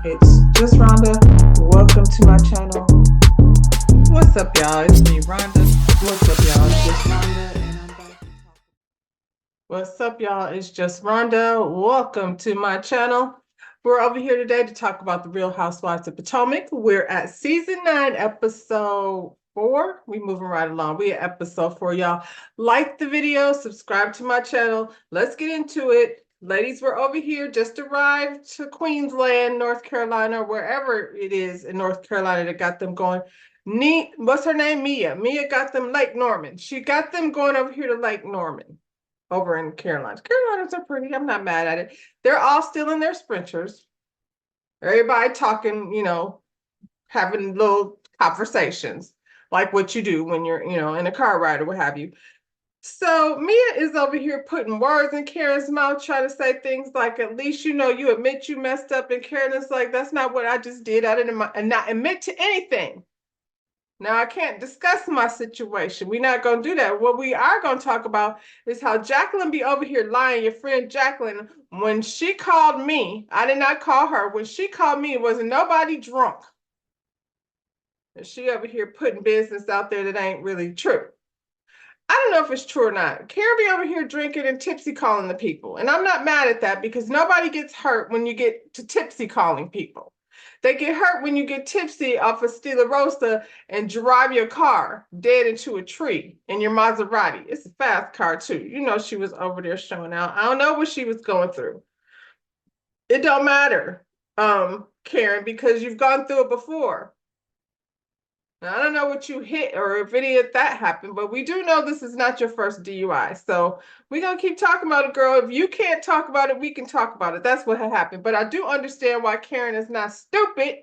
It's just Rhonda. Welcome to my channel. What's up, y'all? It's me, Rhonda. What's up, y'all? It's just Rhonda, and I'm back to talk. What's up, y'all? It's just Rhonda. Welcome to my channel. We're over here today to talk about the Real Housewives of Potomac. We're at season 9, episode 4. We moving right along. We at episode 4, y'all. Like the video, subscribe to my channel. Let's get into it. Ladies, we're over here, just arrived to Queensland, North Carolina, wherever it is in North Carolina that got them going. What's her name? Mia. Mia got them Lake Norman. She got them going over here to Lake Norman over in Carolinas. Carolinas are pretty. I'm not mad at it. They're all still in their sprinters. Everybody talking, having little conversations like what you do when you're, in a car ride or what have you. So Mia is over here putting words in Karen's mouth, trying to say things like, at least you admit you messed up. And Karen is like, that's not what I just did. I didn't not admit to anything. Now, I can't discuss my situation. We're not going to do that. What we are going to talk about is how Jacqueline be over here lying. Your friend Jacqueline, when she called me, I did not call her. When she called me, it wasn't nobody drunk. And she over here putting business out there that ain't really true. I don't know if it's true or not. Karen be over here drinking and tipsy calling the people. And I'm not mad at that because nobody gets hurt when you get to tipsy calling people. They get hurt when you get tipsy off a Stila Rosa and drive your car dead into a tree in your Maserati. It's a fast car too. You know she was over there showing out. I don't know what she was going through. It don't matter, Karen, because you've gone through it before. Now, I don't know what you hit or if any of that happened, but we do know this is not your first DUI. So we're going to keep talking about it, girl. If you can't talk about it, we can talk about it. That's what happened. But I do understand why Karen is not stupid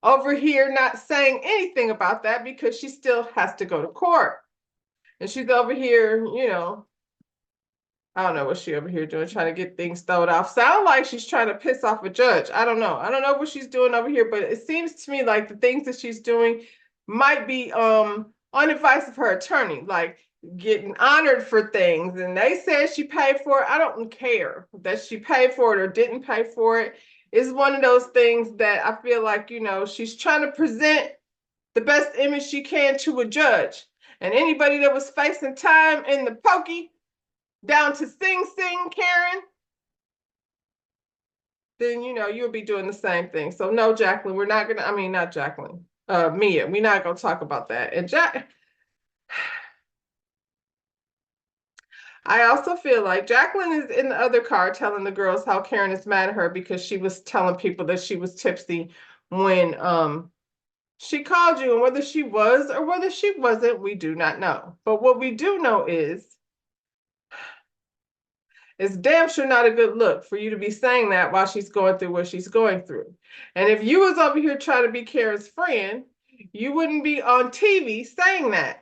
over here not saying anything about that because she still has to go to court. And she's over here, I don't know what she over here doing, trying to get things thrown off. Sound like she's trying to piss off a judge. I don't know. I don't know what she's doing over here, but it seems to me like the things that she's doing might be on advice of her attorney, like getting honored for things. And they said she paid for it. I don't care that she paid for it or didn't pay for it. It's one of those things that I feel like, she's trying to present the best image she can to a judge. And anybody that was facing time in the pokey down to Sing Sing, Karen, then you'll be doing the same thing. So no, Jacqueline, we're not gonna, not Jacqueline, Mia, we're not gonna talk about that. And I also feel like Jacqueline is in the other car telling the girls how Karen is mad at her because she was telling people that she was tipsy when she called you, and whether she was or whether she wasn't, we do not know. But what we do know is it's damn sure not a good look for you to be saying that while she's going through what she's going through. And if you was over here trying to be Karen's friend, you wouldn't be on TV saying that.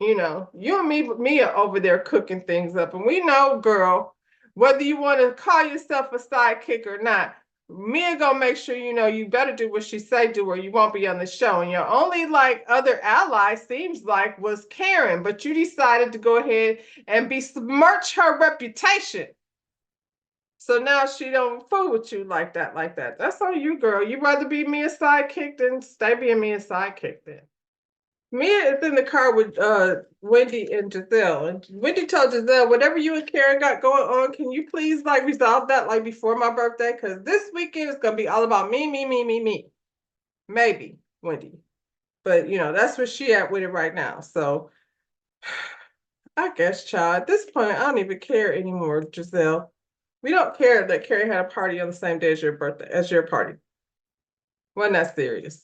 You and me are over there cooking things up. And we know, girl, whether you want to call yourself a sidekick or not, Mia gonna make sure you better do what she say do or you won't be on the show. And your only other ally seems like was Karen, but you decided to go ahead and besmirch her reputation. So now she don't fool with you like that. That's on you, girl. You'd rather be Mia's sidekick than stay being Mia's sidekick then. Mia is in the car with Wendy and Giselle. And Wendy told Giselle, whatever you and Karen got going on, can you please resolve that before my birthday? Because this weekend is gonna be all about me, me, me, me, me. Maybe, Wendy. But that's where she at with it right now. So I guess, child, at this point, I don't even care anymore, Giselle. We don't care that Carrie had a party on the same day as your birthday, as your party. Wasn't that serious?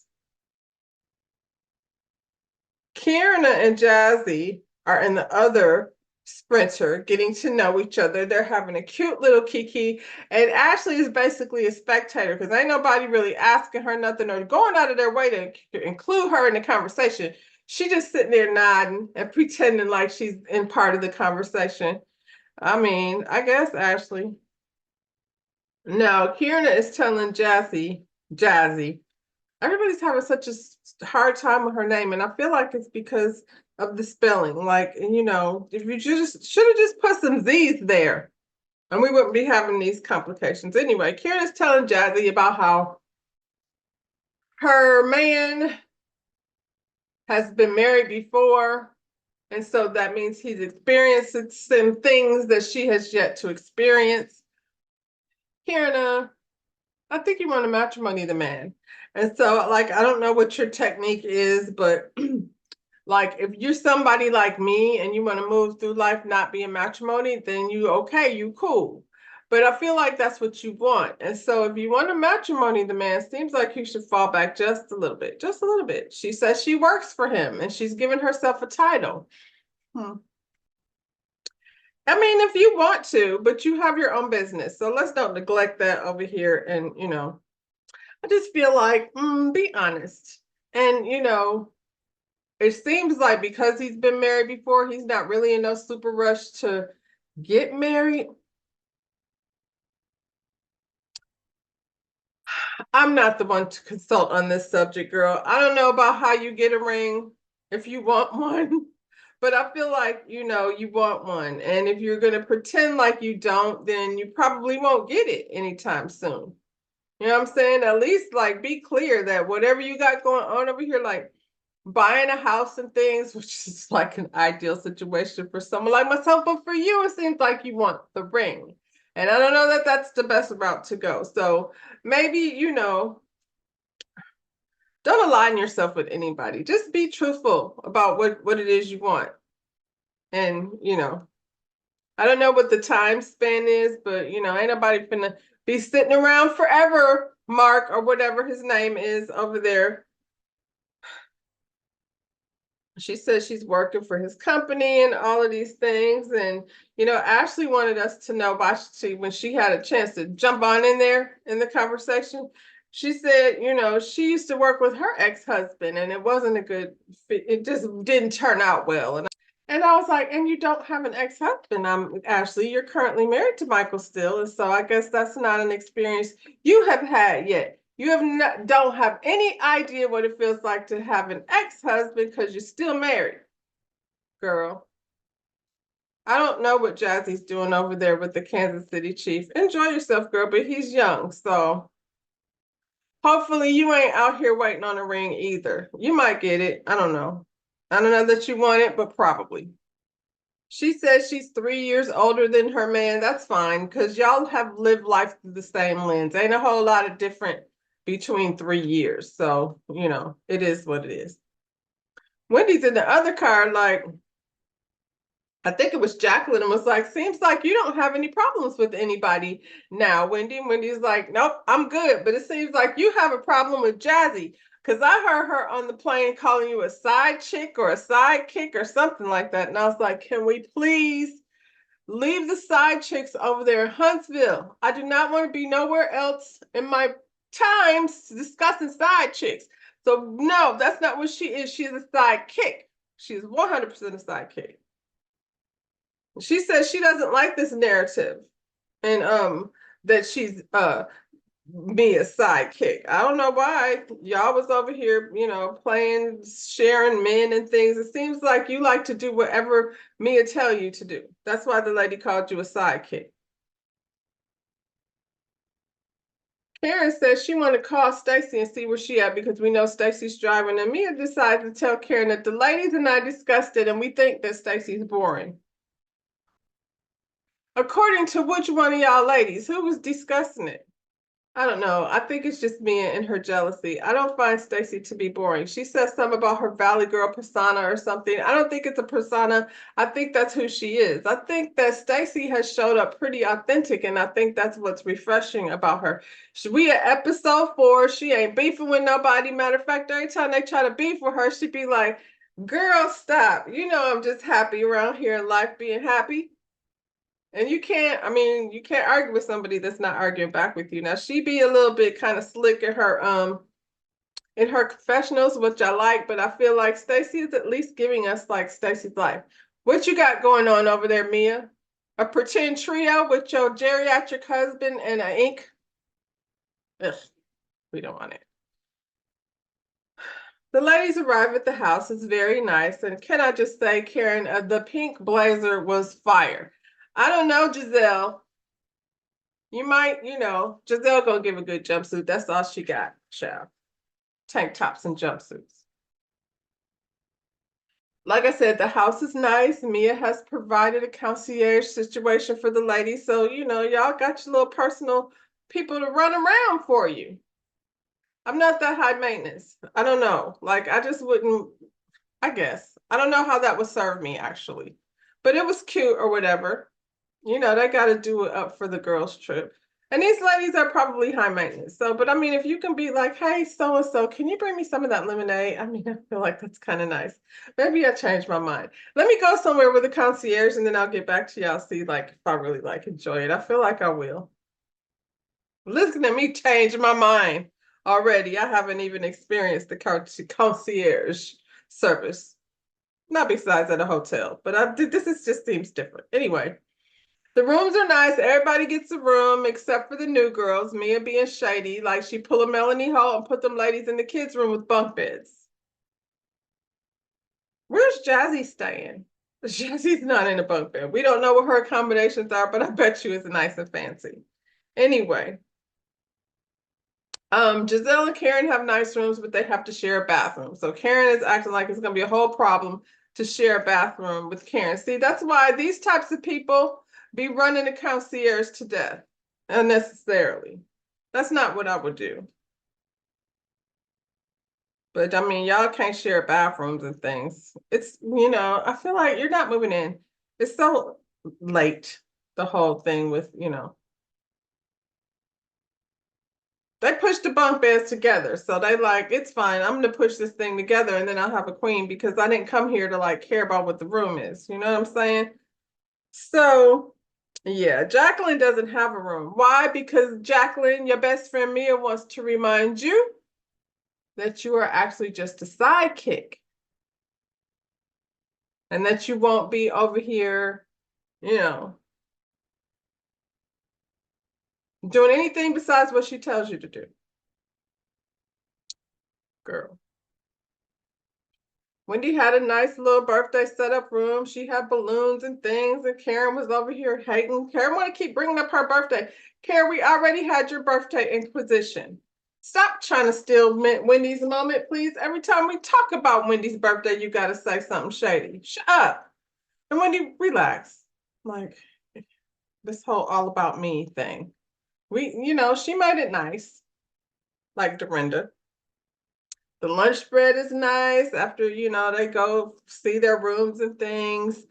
Karen and Jazzy are in the other sprinter getting to know each other. They're having a cute little kiki. And Ashley is basically a spectator because ain't nobody really asking her nothing or going out of their way to include her in the conversation. She just sitting there nodding and pretending like she's in part of the conversation. I guess Ashley. Now, Kierna is telling Jazzy, everybody's having such a hard time with her name, and I feel like it's because of the spelling. If you just should have just put some Z's there, and we wouldn't be having these complications. Anyway, Karen is telling Jazzy about how her man has been married before, and so that means he's experienced some things that she has yet to experience. Karen, I think you want to matrimony the man. And so, like, I don't know what your technique is, but like, if you're somebody like me and you want to move through life not being matrimony, then you okay, you cool. But I feel like that's what you want. And so, if you want to matrimony the man, seems like you should fall back just a little bit, just a little bit. She says she works for him and she's given herself a title. I mean, if you want to, but you have your own business. So let's don't neglect that over here. And, I just feel like, be honest. And, it seems like because he's been married before, he's not really in no super rush to get married. I'm not the one to consult on this subject, girl. I don't know about how you get a ring if you want one, but I feel like, you want one. And if you're going to pretend like you don't, then you probably won't get it anytime soon. You know what I'm saying? At least like be clear that whatever you got going on over here, like buying a house and things, which is like an ideal situation for someone like myself, but for you, it seems like you want the ring. And I don't know that that's the best route to go. So maybe, don't align yourself with anybody. Just be truthful about what it is you want. And, I don't know what the time span is, but, ain't nobody finna be sitting around forever, Mark, or whatever his name is over there. She says she's working for his company and all of these things. And, Ashley wanted us to know when she had a chance to jump on in there in the conversation. She said, she used to work with her ex-husband and it wasn't a good fit. It just didn't turn out well. And I was like, and you don't have an ex-husband. Ashley, you're currently married to Michael still. And so I guess that's not an experience you have had yet. You don't have any idea what it feels like to have an ex-husband because you're still married, girl. I don't know what Jazzy's doing over there with the Kansas City Chief. Enjoy yourself, girl, but he's young, so hopefully you ain't out here waiting on a ring either. You might get it. I don't know. I don't know that you want it, but probably. She says she's 3 years older than her man. That's fine because y'all have lived life through the same lens. Ain't a whole lot of different between 3 years. So, it is what it is. Wendy's in the other car, like, I think it was Jacqueline, and was like, seems like you don't have any problems with anybody now, Wendy. And Wendy's like, nope, I'm good. But it seems like you have a problem with Jazzy. Because I heard her on the plane calling you a side chick or a sidekick or something like that. And I was like, can we please leave the side chicks over there in Huntsville? I do not want to be nowhere else in my times discussing side chicks. So no, that's not what she is. She's a sidekick. She's 100% a sidekick. She says she doesn't like this narrative and that she's me a sidekick. I don't know why y'all was over here, playing, sharing men and things. It seems like you like to do whatever Mia tell you to do. That's why the lady called you a sidekick. Karen says she want to call Stacy and see where she at because we know Stacy's driving. And Mia decides to tell Karen that the ladies and I discussed it and we think that Stacy's boring. According to which one of y'all ladies? Who was discussing it? I don't know. I think it's just Mia and her jealousy. I don't find Stacy to be boring. She says something about her Valley Girl persona or something. I don't think it's a persona. I think that's who she is. I think that Stacy has showed up pretty authentic, and I think that's what's refreshing about her. We at episode 4. She ain't beefing with nobody. Matter of fact, every time they try to beef with her, she'd be like, girl, stop. I'm just happy around here in life being happy. And you can't argue with somebody that's not arguing back with you. Now she be a little bit kind of slick in her confessionals, which I like, but I feel like Stacy is at least giving us like Stacy's life. What you got going on over there, Mia? A pretend trio with your geriatric husband and an ink? Ugh, we don't want it. The ladies arrive at the house. It's very nice. And can I just say, Karen, the pink blazer was fire. I don't know, Giselle. You might, Giselle gonna give a good jumpsuit. That's all she got, child. tank tops and jumpsuits. Like I said, the house is nice. Mia has provided a concierge situation for the ladies. So, y'all got your little personal people to run around for you. I'm not that high maintenance. I don't know. Like, I just wouldn't, I guess. I don't know how that would serve me actually. But it was cute or whatever. They got to do it up for the girls' trip. And these ladies are probably high maintenance. So, but I mean, if you can be like, hey, so and so, can you bring me some of that lemonade? I mean, I feel like that's kind of nice. Maybe I changed my mind. Let me go somewhere with a concierge and then I'll get back to y'all, see like if I really like enjoy it. I feel like I will. Listen to me change my mind already. I haven't even experienced the concierge service. Not besides at a hotel, but this is just seems different. Anyway. The rooms are nice. Everybody gets a room except for the new girls. Mia being shady, like she pull a Melanie Hall and put them ladies in the kids' room with bunk beds. Where's Jazzy staying? Jazzy's not in a bunk bed. We don't know what her accommodations are, but I bet you it's nice and fancy. Anyway, Giselle and Karen have nice rooms, but they have to share a bathroom. So Karen is acting like it's gonna be a whole problem to share a bathroom with Karen. See, that's why these types of people be running the concierge to death unnecessarily. That's not what I would do. But I mean, y'all can't share bathrooms and things. It's, I feel like you're not moving in. It's so late, the whole thing with, they push the bunk beds together. So they like, it's fine. I'm gonna push this thing together and then I'll have a queen because I didn't come here to like care about what the room is. You know what I'm saying? So yeah, Jacqueline doesn't have a room. Why? Because Jacqueline, your best friend Mia, wants to remind you that you are actually just a sidekick and that you won't be over here, doing anything besides what she tells you to do. Girl. Wendy had a nice little birthday setup room. She had balloons and things, and Karen was over here hating. Karen want to keep bringing up her birthday. Karen, we already had your birthday inquisition. Stop trying to steal Wendy's moment, please. Every time we talk about Wendy's birthday, you got to say something shady. Shut up. And Wendy, relax. Like this whole all about me thing. She made it nice, like Dorinda. The lunch spread is nice. After, they go see their rooms and things.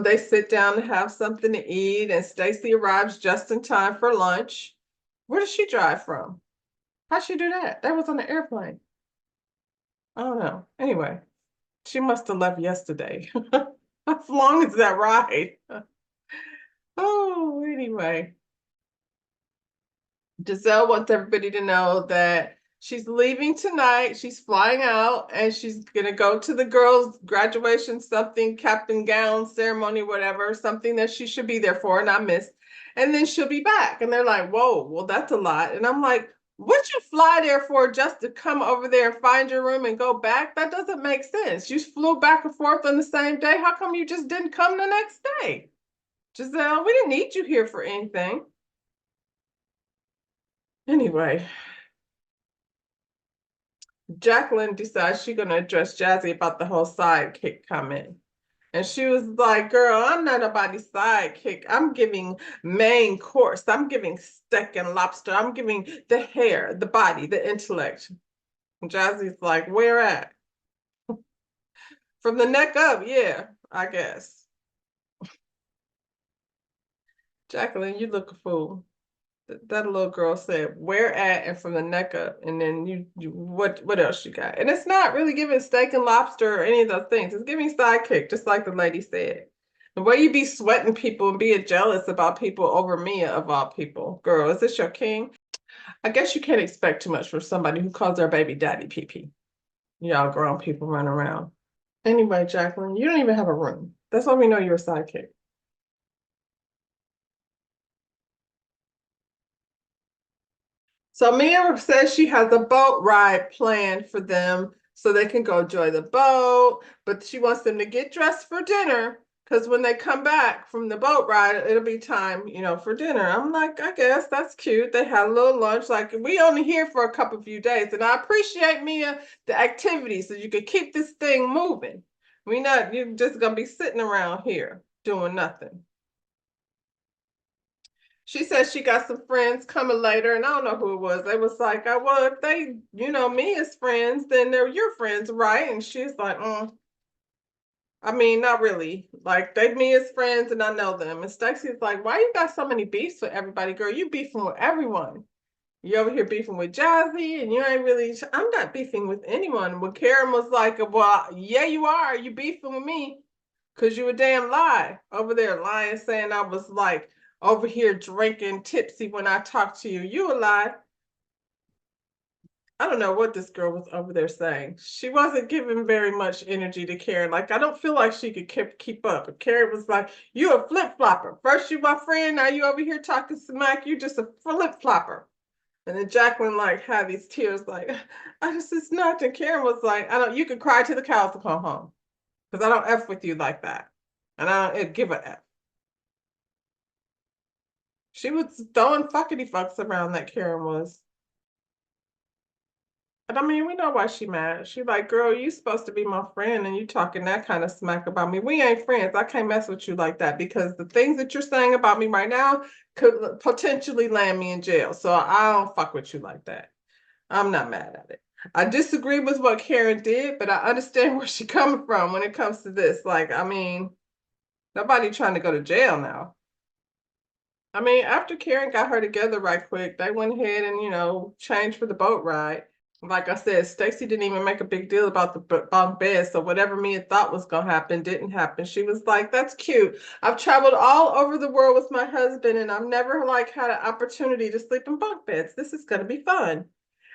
They sit down to have something to eat, and Stacy arrives just in time for lunch. Where does she drive from? How'd she do that? That was on the airplane. I don't know. Anyway, she must have left yesterday. How long is that ride? Oh, anyway. Giselle wants everybody to know that she's leaving tonight. She's flying out and she's going to go to the girls' graduation, something, captain gown ceremony, whatever, something that she should be there for and I missed. And then she'll be back. And they're like, whoa, well, that's a lot. And I'm like, what'd you fly there for just to come over there and find your room and go back? That doesn't make sense. You flew back and forth on the same day. How come you just didn't come the next day? Giselle, we didn't need you here for anything. Anyway, Jacqueline decides she's going to address Jazzy about the whole sidekick comment. And she was like, girl, I'm not nobody's sidekick. I'm giving main course. I'm giving steak and lobster. I'm giving the hair, the body, the intellect. And Jazzy's like, where at? From the neck up, yeah, I guess. Jacqueline, you look a fool. That little girl said, where at and from the neck up. And then what else you got? And it's not really giving steak and lobster or any of those things. It's giving sidekick, just like the lady said. The way you be sweating people and being jealous about people over Mia of all people. Girl, is this your king? I guess you can't expect too much from somebody who calls their baby daddy PP. Y'all grown people run around. Anyway, Jacqueline, you don't even have a room. That's why we know you're a sidekick. So Mia says she has a boat ride planned for them so they can go enjoy the boat, but she wants them to get dressed for dinner Because when they come back from the boat ride, it'll be time, for dinner. I'm like, I guess that's cute. They had a little lunch. Like, we only here for a couple few days. And I appreciate, Mia, the activities so you could keep this thing moving. You're just going to be sitting around here doing nothing. She said she got some friends coming later, and I don't know who it was. They was like, well, if they, me as friends, then they're your friends, right? And she's like, I mean, not really. Like, they me as friends, and I know them. And Stacey's like, why you got so many beefs with everybody, girl? You beefing with everyone. You over here beefing with Jazzy, and you ain't really. I'm not beefing with anyone. When Karen was like, well, yeah, you are. You beefing with me because you a damn lie over there lying, saying I was like over here drinking tipsy when I talked to you. You a lie. I don't know what this girl was over there saying. She wasn't giving very much energy to Karen. Like, I don't feel like she could keep up. And Karen was like, you a flip-flopper. First you my friend, now you over here talking smack. You just a flip-flopper. And then Jacqueline like had these tears like, I just it's not. And Karen was like, you can cry till the cows come home. Because I don't F with you like that. And I don't give a F. She was throwing fuckity fucks around, that Karen was. But I mean, we know why she mad. She like, girl, you supposed to be my friend and you talking that kind of smack about me. We ain't friends. I can't mess with you like that because the things that you're saying about me right now could potentially land me in jail. So I don't fuck with you like that. I'm not mad at it. I disagree with what Karen did, but I understand where she's coming from when it comes to this. Like, I mean, nobody trying to go to jail now. I mean, after Karen got her together right quick, they went ahead and, changed for the boat ride. Like I said, Stacey didn't even make a big deal about the bunk bed. So whatever Mia thought was going to happen didn't happen. She was like, that's cute. I've traveled all over the world with my husband and I've never like had an opportunity to sleep in bunk beds. This is going to be fun.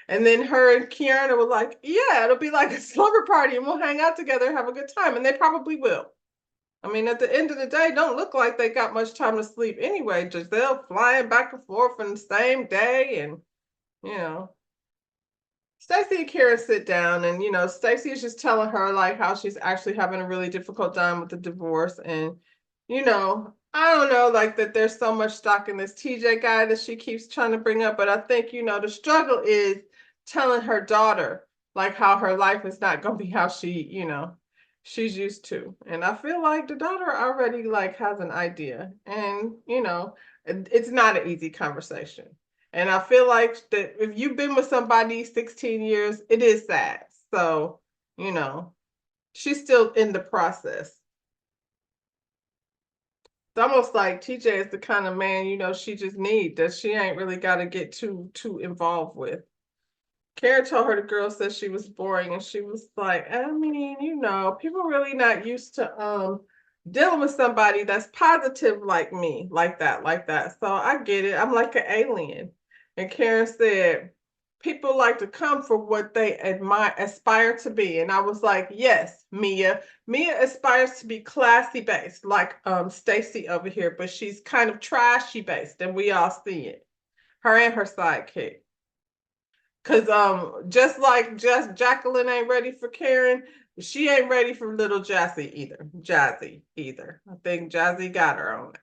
And then her and Kiana were like, yeah, it'll be like a slumber party and we'll hang out together and have a good time. And they probably will. I mean, at the end of the day, don't look like they got much time to sleep anyway. Giselle flying back and forth in the same day and, you know. Stacey and Kara sit down and, Stacey is just telling her like how she's actually having a really difficult time with the divorce. And, I don't know, like that there's so much stock in this TJ guy that she keeps trying to bring up. But I think, the struggle is telling her daughter like how her life is not going to be how she's used to. And I feel like the daughter already like has an idea. And, it's not an easy conversation. And I feel like that if you've been with somebody 16 years, it is sad. So, she's still in the process. It's almost like TJ is the kind of man, she just needs that she ain't really got to get too involved with. Karen told her the girl said she was boring, and she was like, I mean, people really not used to dealing with somebody that's positive like me, like that. So I get it. I'm like an alien. And Karen said, people like to come for what they aspire to be. And I was like, yes, Mia. Mia aspires to be classy based, like Stacey over here, but she's kind of trashy based, and we all see it. Her and her sidekick. Cause just Jacqueline ain't ready for Karen, she ain't ready for little Jazzy either. I think Jazzy got her on it.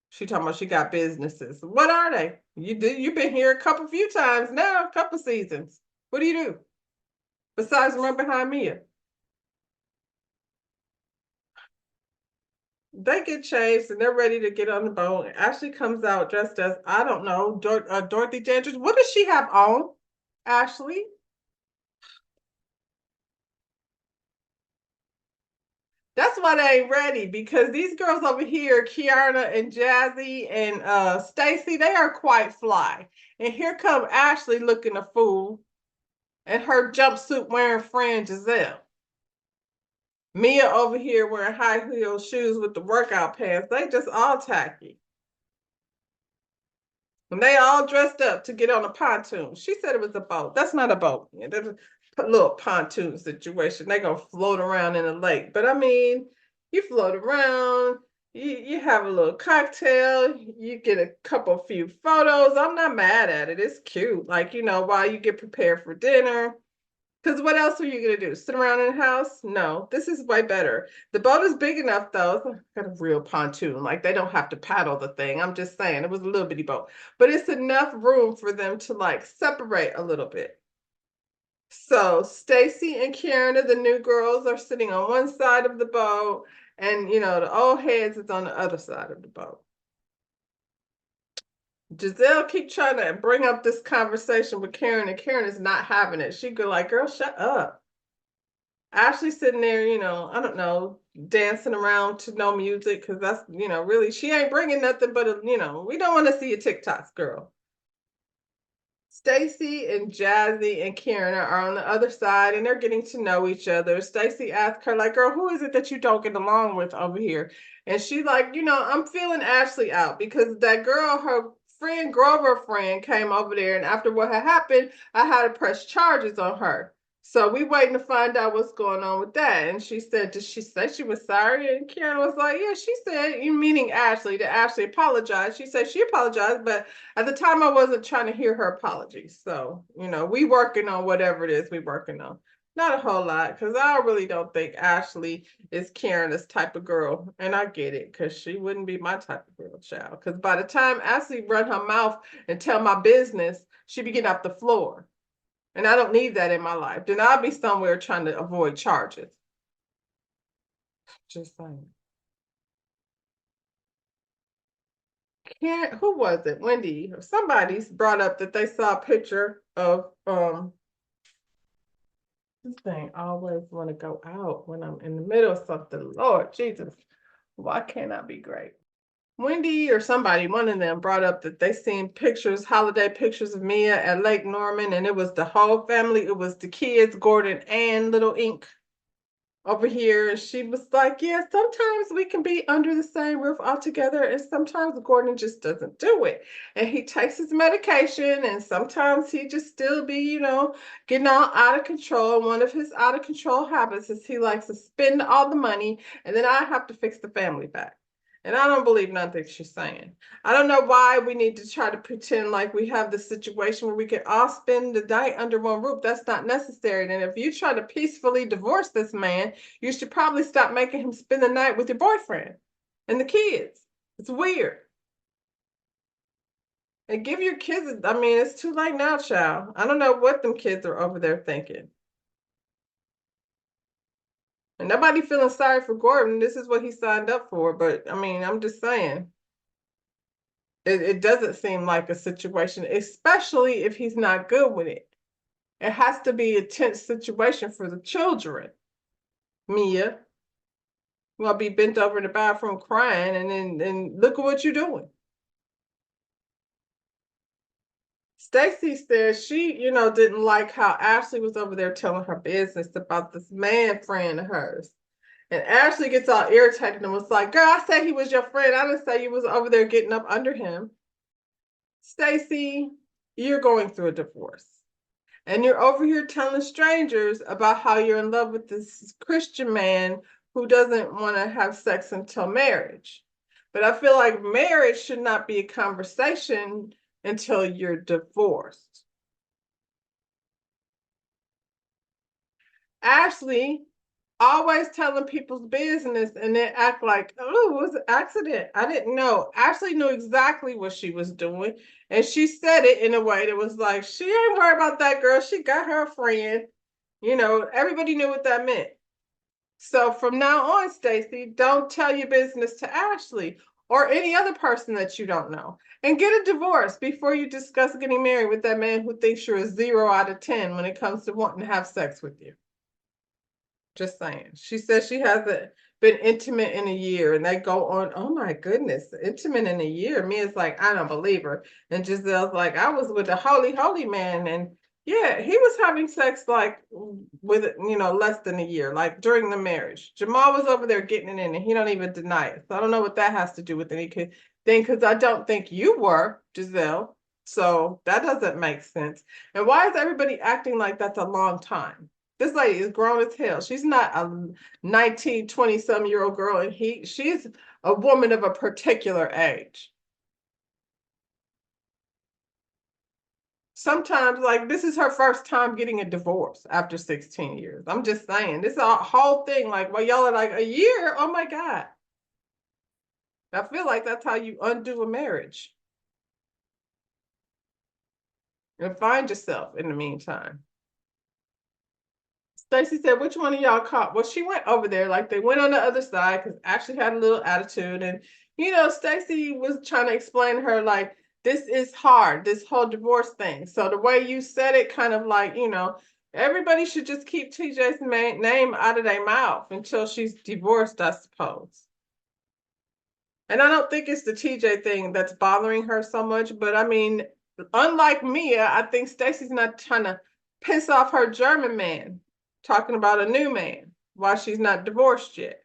She talking about she got businesses. What are they? You've been here a few times now, a couple seasons. What do you do? Besides run behind Mia. They get chased and they're ready to get on the boat. Ashley comes out dressed as, I don't know, Dorothy Dandridge. What does she have on, Ashley? That's why they ain't ready, because these girls over here, Kiana and Jazzy and Stacey, they are quite fly. And here come Ashley looking a fool and her jumpsuit wearing friend Giselle. Mia over here wearing high heel shoes with the workout pants. They just all tacky. And they all dressed up to get on a pontoon. She said it was a boat. That's not a boat. There's a little pontoon situation. They're going to float around in a lake. But I mean, you float around, you have a little cocktail, you get a few photos. I'm not mad at it. It's cute. Like, while you get prepared for dinner. Because what else are you going to do? Sit around in the house? No, this is way better. The boat is big enough, though. It's got a real pontoon. Like they don't have to paddle the thing. I'm just saying it was a little bitty boat, but it's enough room for them to like separate a little bit. So Stacy and Karen, the new girls, are sitting on one side of the boat, and the old heads is on the other side of the boat. Giselle keep trying to bring up this conversation with Karen, and Karen is not having it. She go like, "Girl, shut up." Ashley's sitting there, I don't know, dancing around to no music because that's, really she ain't bringing nothing but we don't want to see your TikToks, girl. Stacy and Jazzy and Karen are on the other side and they're getting to know each other. Stacy asked her, like, girl, who is it that you don't get along with over here? And she's like, I'm feeling Ashley out because that girl, her friend Grover friend, came over there, and after what had happened, I had to press charges on her. So we waiting to find out what's going on with that. And she said, did she say she was sorry? And Karen was like, yeah, she said, you meaning Ashley, that Ashley apologized. She said she apologized, but at the time I wasn't trying to hear her apologies. So, we working on whatever it is we working on. Not a whole lot, because I really don't think Ashley is Karen this type of girl. And I get it, because she wouldn't be my type of girl, child. Because by the time Ashley run her mouth and tell my business, she be getting off the floor. And I don't need that in my life. Then I'll be somewhere trying to avoid charges. Just saying. Who was it? Wendy or somebody's brought up that they saw a picture of this thing. I always want to go out when I'm in the middle of something. Lord Jesus, why can't I be great? Wendy or somebody, one of them, brought up that they seen pictures, holiday pictures of Mia at Lake Norman, and it was the whole family. It was the kids, Gordon and Little Ink, over here. And she was like, yeah, sometimes we can be under the same roof all together, and sometimes Gordon just doesn't do it. And he takes his medication, and sometimes he just still be, getting all out of control. And one of his out of control habits is he likes to spend all the money, and then I have to fix the family back. And I don't believe nothing she's saying. I don't know why we need to try to pretend like we have the situation where we can all spend the night under one roof. That's not necessary. And if you try to peacefully divorce this man, you should probably stop making him spend the night with your boyfriend and the kids. It's weird. And give your kids, I mean, it's too late now, child. I don't know what them kids are over there thinking. And nobody feeling sorry for Gordon. This is what he signed up for. But I mean, I'm just saying, it doesn't seem like a situation, especially if he's not good with it. It has to be a tense situation for the children. Mia, you'll be bent over in the bathroom crying, and then look at what you're doing. Stacy says she, didn't like how Ashley was over there telling her business about this man friend of hers. And Ashley gets all irritated and was like, girl, I said he was your friend. I didn't say you was over there getting up under him. Stacy, you're going through a divorce. And you're over here telling strangers about how you're in love with this Christian man who doesn't want to have sex until marriage. But I feel like marriage should not be a conversation until you're divorced. Ashley always telling people's business and then act like, oh, it was an accident. I didn't know. Ashley knew exactly what she was doing. And she said it in a way that was like, she ain't worried about that girl. She got her a friend. Everybody knew what that meant. So from now on, Stacy, don't tell your business to Ashley or any other person that you don't know. And get a divorce before you discuss getting married with that man who thinks you're a 0 out of 10 when it comes to wanting to have sex with you. Just saying. She says she hasn't been intimate in a year, and they go on, oh my goodness, intimate in a year. Mia's like, I don't believe her. And Giselle's like, I was with a holy man, and yeah, he was having sex like with, less than a year, like during the marriage. Jamal was over there getting it in, and he don't even deny it. So I don't know what that has to do with anything, because I don't think you were, Giselle. So that doesn't make sense. And why is everybody acting like that's a long time? This lady is grown as hell. She's not a 19, 20-some-year-old girl, and she's a woman of a particular age. sometimes like this is her first time getting a divorce after 16 years. I'm just saying, this is a whole thing. Like, well, y'all are like a year. Oh my God. I feel like that's how you undo a marriage. And find yourself in the meantime. Stacy said, which one of y'all caught? Well, she went over there, like they went on the other side because Ashley had a little attitude. And, Stacy was trying to explain to her, like, this is hard, this whole divorce thing. So the way you said it, kind of like, everybody should just keep TJ's name out of their mouth until she's divorced, I suppose. And I don't think it's the TJ thing that's bothering her so much, but I mean, unlike Mia, I think Stacy's not trying to piss off her German man, talking about a new man while she's not divorced yet.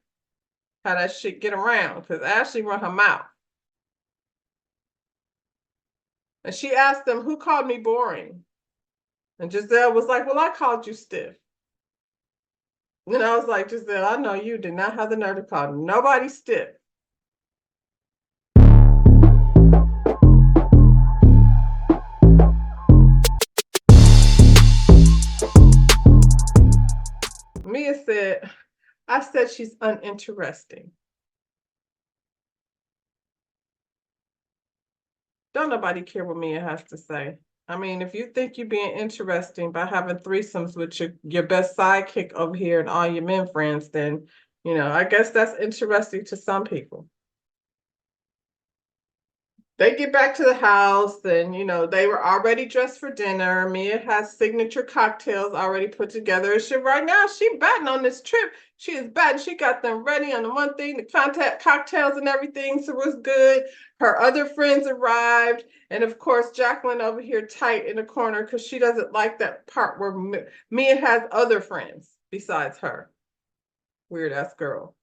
How that shit get around, because Ashley run her mouth. And she asked them, who called me boring? And Giselle was like, well, I called you stiff. And I was like, Giselle, I know you did not have the nerve to call nobody stiff. Mia said, I said she's uninteresting. Don't nobody care what Mia has to say. I mean, if you think you're being interesting by having threesomes with your best sidekick over here and all your men friends, then, I guess that's interesting to some people. They get back to the house and, they were already dressed for dinner. Mia has signature cocktails already put together. She right now, she batting on this trip. She is batting. She got them ready on the one thing, the contact cocktails and everything. So it was good. Her other friends arrived. And of course, Jacqueline over here tight in the corner because she doesn't like that part where Mia has other friends besides her. Weird ass girl.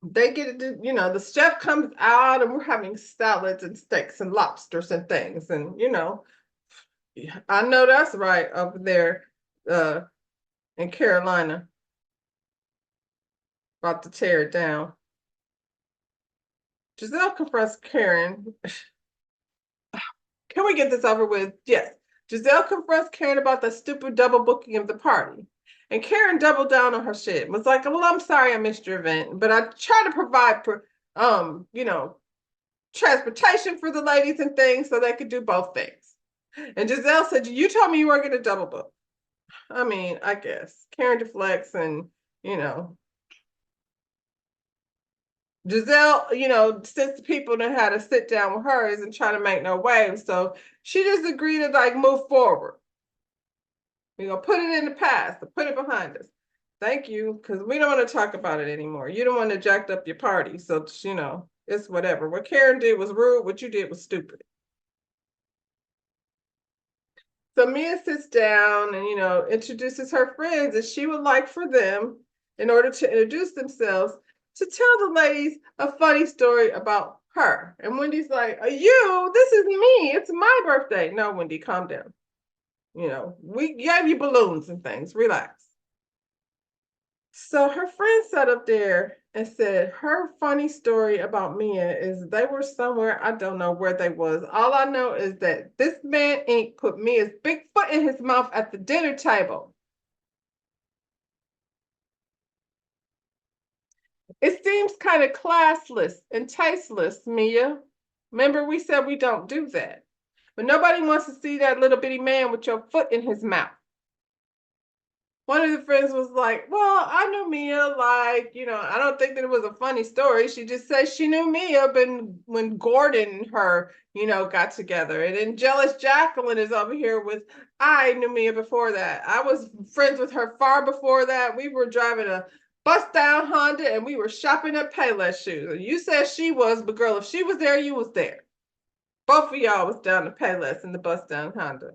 They get it, the chef comes out and we're having salads and steaks and lobsters and things. And, I know that's right over there in Carolina. About to tear it down. Giselle confronts Karen. Can we get this over with? Yes. Giselle confronts Karen about the stupid double booking of the party. And Karen doubled down on her shit. Was like, well, I'm sorry I missed your event, but I try to provide transportation for the ladies and things so they could do both things. And Giselle said, you told me you weren't going to double book. I mean, I guess. Karen deflects and, Giselle, since the people that had to sit down with her isn't trying to make no waves. So she just agreed to like move forward. We're going to put it in the past, put it behind us. Thank you, because we don't want to talk about it anymore. You don't want to jack up your party. So, it's whatever. What Karen did was rude. What you did was stupid. So Mia sits down and, introduces her friends, and she would like for them, in order to introduce themselves, to tell the ladies a funny story about her. And Wendy's like, you, this is me. It's my birthday. No, Wendy, calm down. We gave you balloons and things. Relax. So her friend sat up there and said her funny story about Mia is they were somewhere, I don't know where they was. All I know is that this man ain't put Mia's big foot in his mouth at the dinner table. It seems kind of classless and tasteless, Mia. Remember we said we don't do that. But nobody wants to see that little bitty man with your foot in his mouth. One of the friends was like, well, I knew Mia, like, I don't think that it was a funny story. She just said she knew Mia when Gordon and her, got together. And then jealous Jacqueline is over here with, I knew Mia before that. I was friends with her far before that. We were driving a bust down Honda and we were shopping at Payless shoes. And you said she was, but girl, if she was there, you was there. Both of y'all was down to Payless in the bust down Honda.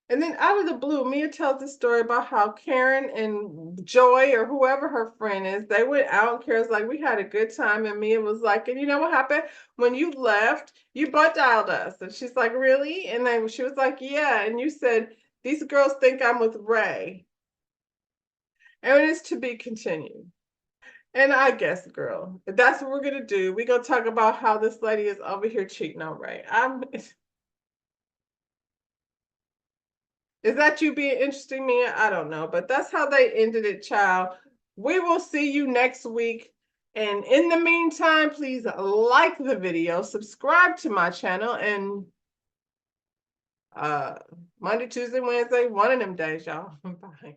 And then out of the blue, Mia tells the story about how Karen and Joy or whoever her friend is, they went out and Karen's like, we had a good time. And Mia was like, and you know what happened? When you left, you butt dialed us. And she's like, really? And then she was like, yeah. And you said, these girls think I'm with Ray. And it is to be continued. And I guess, girl, that's what we're gonna do. We're gonna talk about how this lady is over here cheating on Ray. Is that you being interesting, Mia? I don't know, but that's how they ended it, child. We will see you next week. And in the meantime, please like the video, subscribe to my channel, and Monday, Tuesday, Wednesday, one of them days, y'all. Bye.